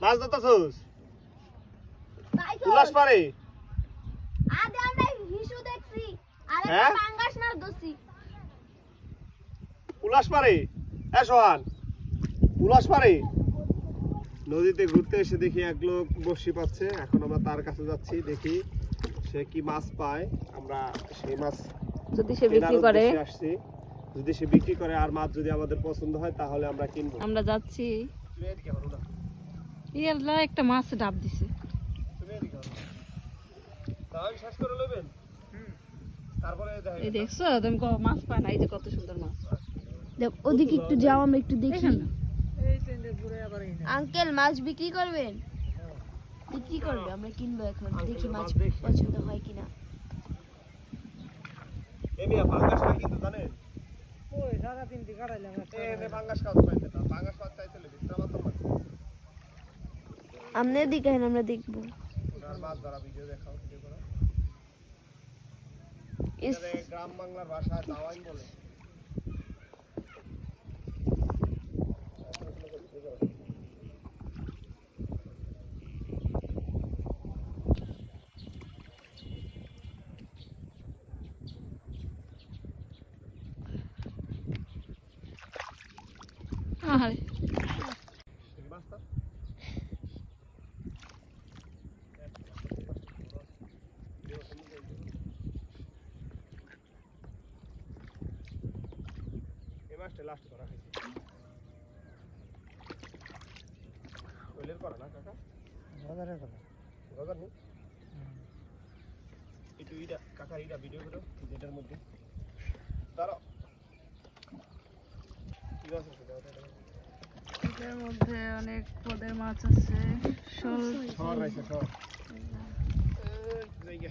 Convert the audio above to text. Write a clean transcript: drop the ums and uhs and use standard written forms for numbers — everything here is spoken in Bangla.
মাছ ধরতেছস? উল্লাস পারে আগে আমরা হিসু দেখছি আর হ্যাঁ? একটা পাঙ্গাস মাছ ধরছি। উল্লাস পারে এ সোহান, উল্লাস পারে নদীতে ঘুরতে এসে দেখি এক লোক বড়শি পাচ্ছে। এখন আমরা তার কাছে যাচ্ছি, দেখি সে কি মাছ পায়। আমরা সেই মাছ যদি সে বিক্রি করে, আসছি, যদি সে বিক্রি করে আর মাছ যদি আমাদের পছন্দ হয় তাহলে আমরা কিনবো। আমরা যাচ্ছি। ইয়াল্লা একটা মাছ ডাব দিছে। এই দেখছো তুমি মাছ পায় না, এই যে কত সুন্দর মাছ। দেখ ওদিকে একটু যাও, আমরা একটু দেখি। আঙ্কেল মাছ বিক্রি করবেন? বিক্রি করবে, আমরা কিনবো এখন। দেখি মাছ পছন্দ হয় কিনা। আমনে দিকে আমরা দেখবো। গ্রাম বাংলার ভাষায় দাওয়াই বলে। আহারে লাস্ট করা হয়েছে ওইলের করা না কাকা, গজারের করা। গজার নেই একটু ইটা কাকা, ইটা ভিডিও করো যেটার মধ্যে তারা কি মাছ আছে এটার মধ্যে অনেক পদের মাছ আছে। শোল সর রাইছে সর জায়গা